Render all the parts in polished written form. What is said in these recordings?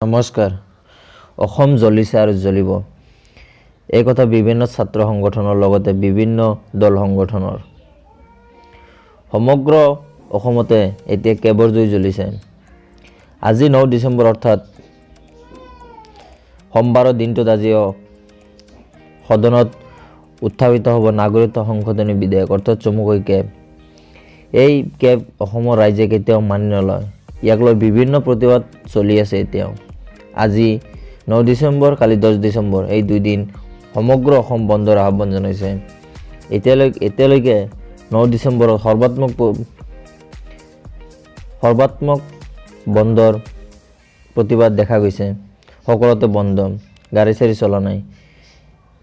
নমস্কাৰ। অসম জ্বলিছে আৰু জ্বলিব, এই কথা বিভিন্ন ছাত্ৰ সংগঠনৰ লগতে বিভিন্ন দল সংগঠনৰ। সমগ্ৰ অসমতে এতিয়া কেবৰ জুই জ্বলিছে। আজি 9 ডিচেম্বৰ অৰ্থাৎ সোমবাৰৰ দিনটোত আজি সদনত উত্থাপিত হ'ব নাগৰিকত্ব সংশোধনী বিধেয়ক অৰ্থাৎ চমুকৈ কেব। এই কেব অসমৰ ৰাইজে কেতিয়াও মানি নলয়। ইয়াক লৈ বিভিন্ন প্ৰতিবাদ চলি আছে এতিয়াও। আজি 9 ডিচেম্বৰ, কালি 10 ডিচেম্বৰ, এই 2 দিন সমগ্ৰ অসম বন্ধৰ আহ্বান জনাইছে। এতিয়ালৈকে 9 ডিচেম্বৰত সৰ্বাত্মক বন্ধৰ প্ৰতিবাদ দেখা গৈছে। সকলোতে বন্ধ, গাড়ী চাড়ী চলা নাই।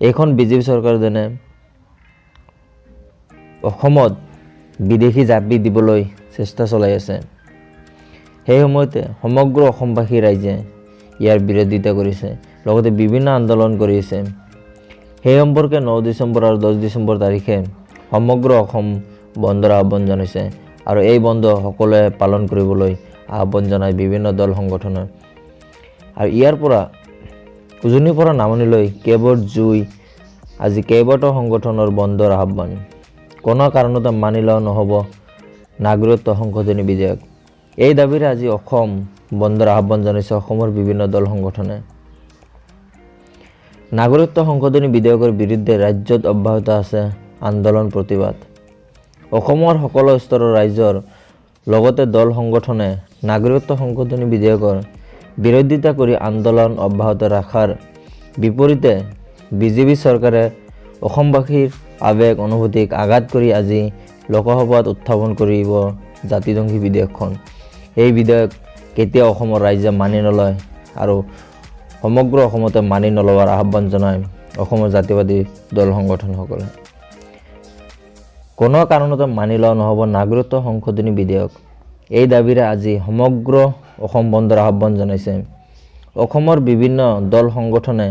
এইখন বিজেপি চৰকাৰ যেনে অসমত বিদেশী জাপি দিবলৈ চেষ্টা চলাই আছে। সেই সময়তে সমগ্ৰ অসমবাসী ৰাইজে ইয়াৰ বিৰোধিতা কৰিছে, লগতে বিভিন্ন আন্দোলন কৰিছে। সেই সম্পৰ্কে 9 ডিচেম্বৰ আৰু 10 ডিচেম্বৰ তাৰিখে সমগ্ৰ অসম বন্ধৰ আহ্বান জনাইছে আৰু এই বন্ধ সকলোৱে পালন কৰিবলৈ আহ্বান জনায় বিভিন্ন দল সংগঠনে। আৰু ইয়াৰ পৰা উজনিৰ পৰা নামনিলৈ কেবৰ জুই, আজি কেইবাটাও সংগঠনৰ বন্ধৰ আহ্বান। কোনো কাৰণতে মানি লোৱা নহ'ব নাগৰিকত্ব সংশোধনী বিধেয়ক। এই দাবীৰে আজি অসম বন্ধৰ আহ্বান জনাইছে অসমৰ বিভিন্ন দল সংগঠনে। নাগৰিকত্ব সংশোধনী বিধেয়কৰ বিৰুদ্ধে ৰাজ্যত অব্যাহত আছে আন্দোলন প্ৰতিবাদ। অসমৰ সকলো স্তৰৰ ৰাইজৰ লগতে দল সংগঠনে নাগৰিকত্ব সংশোধনী বিধেয়কৰ বিৰোধিতা কৰি আন্দোলন অব্যাহত ৰখাৰ বিপৰীতে বিজেপি চৰকাৰে অসমবাসীৰ আৱেগ অনুভূতিক আঘাত কৰি আজি লোকসভাত উত্থাপন কৰিব জাতিধ্বংসী বিধেয়কখন। এই বিধেয়ক কেতিয়াও অসমৰ ৰাইজে মানি নলয় আৰু সমগ্ৰ অসমতে মানি নলৱাৰ আহ্বান জনায় অসমৰ জাতীয়বাদী দল সংগঠনসকলে। কোনো কাৰণতে মানি লোৱা নহ'ব নাগৰিকত্ব সংশোধনী বিধেয়ক। এই দাবীৰে আজি সমগ্ৰ অসম বন্ধৰ আহ্বান জনাইছে। অসমৰ বিভিন্ন দল সংগঠনে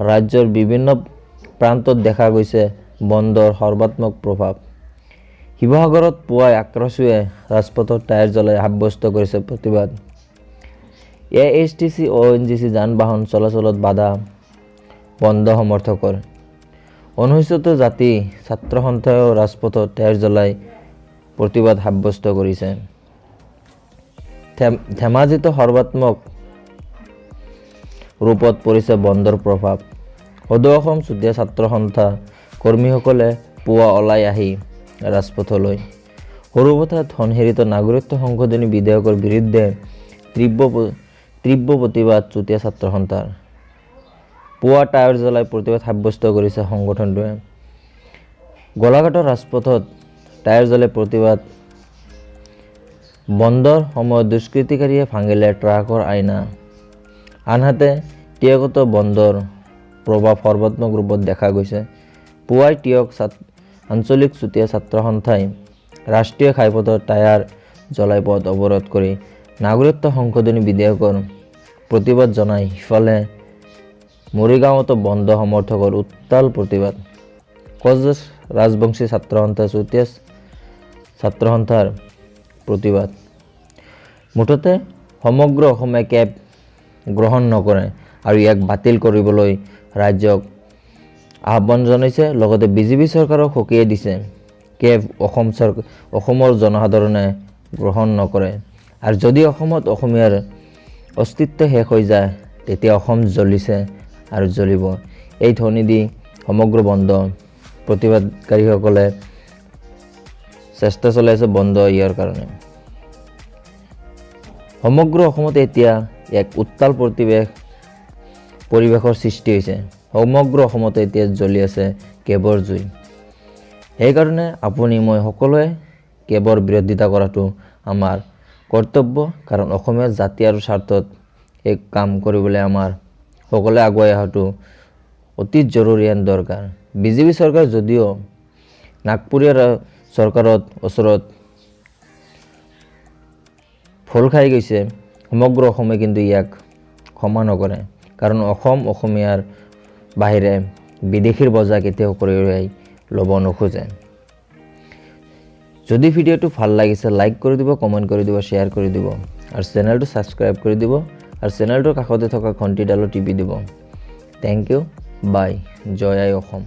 ৰাজ্যৰ বিভিন্ন প্ৰান্তত দেখা গৈছে বন্ধৰ সৰ্বাত্মক প্ৰভাৱ। শিৱসাগৰত পুৱাই আক্ৰচুৱে ৰাজপথত টায়াৰ জ্বলাই সাব্যস্ত কৰিছে প্ৰতিবাদ। ASTC ONGC যান বাহন চলাচলত বাধা, বন্ধ সমৰ্থকৰ। অনুসূচিত জাতি ছাত্ৰ সন্থায়ো ৰাজপথত টায়াৰ জ্বলাই প্ৰতিবাদ সাব্যস্ত কৰিছে। ধেমাজিতো সৰ্বাত্মক ৰূপত পৰিছে বন্ধৰ প্ৰভাৱ। সদৌ অসম চুতীয়া ছাত্ৰ সন্থা কৰ্মীসকলে পুৱা ওলাই আহি ৰাজপথলৈ। সৰুপথাৰ ধনশিৰিত নাগৰিকত্ব সংশোধনী বিধেয়কৰ বিৰুদ্ধে তীব্ৰ প্ৰতিবাদ চুতীয়া ছাত্ৰ সন্থাৰ। পুৱা টায়াৰ জ্বলাই প্ৰতিবাদ সাব্যস্ত কৰিছে সংগঠনটোৱে। গোলাঘাটৰ ৰাজপথত টায়াৰ জ্বলাই প্ৰতিবাদ। বন্ধৰ সময়ত দুষ্কৃতিকাৰীয়ে ভাঙিলে ট্ৰাকৰ আইনা। আনহাতে টিয়কতো বন্ধৰ প্ৰভাৱ সৰ্বাত্মক ৰূপত দেখা গৈছে। পুৱাই টিয়ক আঞ্চলিক চুতীয়া ছাত্ৰ সন্থাই ৰাষ্ট্ৰীয় ঘাইপথত টায়াৰ জ্বলাই পথ অৱৰোধ কৰি নাগৰিকত্ব সংশোধনী বিধেয়কৰ প্ৰতিবাদ জনায়। সিফালে মৰিগাঁৱতো বন্ধ সমৰ্থকৰ উত্তাল প্ৰতিবাদ। কোচ ৰাজবংশী ছাত্ৰ সন্থা চুতীয়া ছাত্ৰ সন্থাৰ প্ৰতিবাদ। মুঠতে সমগ্ৰ অসমে কেব গ্ৰহণ নকৰে আৰু ইয়াক বাতিল কৰিবলৈ ৰাজ্যক আহ্বান জনাইছে, লগতে বিজেপি চৰকাৰক সকীয়াই দিছে। কেব অসমৰ জনসাধাৰণে গ্ৰহণ নকৰে আৰু যদি অসমত অসমীয়াৰ অস্তিত্ব শেষ হৈ যায় তেতিয়া অসম জ্বলিছে আৰু জ্বলিব। এই ধ্বনি দি সমগ্ৰ বন্ধ প্ৰতিবাদকাৰীসকলে চেষ্টা চলাই আছে বন্ধ ইয়াৰ কাৰণে। সমগ্ৰ অসমতে এতিয়া এক উত্তাল পৰিৱেশৰ সৃষ্টি হৈছে। সমগ্ৰ অসমতে এতিয়া জ্বলি আছে কেবৰ জুই। সেইকাৰণে আপুনি মই সকলোৱে কেবৰ বিৰোধিতা কৰাটো আমাৰ কৰ্তব্য, কাৰণ অসমীয়া জাতি আৰু স্বাৰ্থত এই কাম কৰিবলৈ আমাৰ সকলোৱে আগুৱাই অহাটো অতি জৰুৰী আৰু দৰকাৰ। বিজেপি চৰকাৰ যদিও নাগপুৰীয়া চৰকাৰৰ ওচৰত ভুল খাই গৈছে, সমগ্ৰ অসমে কিন্তু ইয়াক ক্ষমা নকৰে, কাৰণ অসমীয়াৰ বাহিৰে বিদেশীৰ বজা কেতিয়াও কঢ়িয়াই ল'ব নোখোজে। যদি ভিডিঅ'টো ভাল লাগিছে লাইক কৰি দিব, কমেণ্ট কৰি দিব, শ্বেয়াৰ কৰি দিব আৰু চেনেলটো ছাবস্ক্ৰাইব কৰি দিব আৰু চেনেলটোৰ কাষতে থকা ঘণ্টিডালো টিপি দিব। থেংক ইউ, বাই, জয় আই অসম।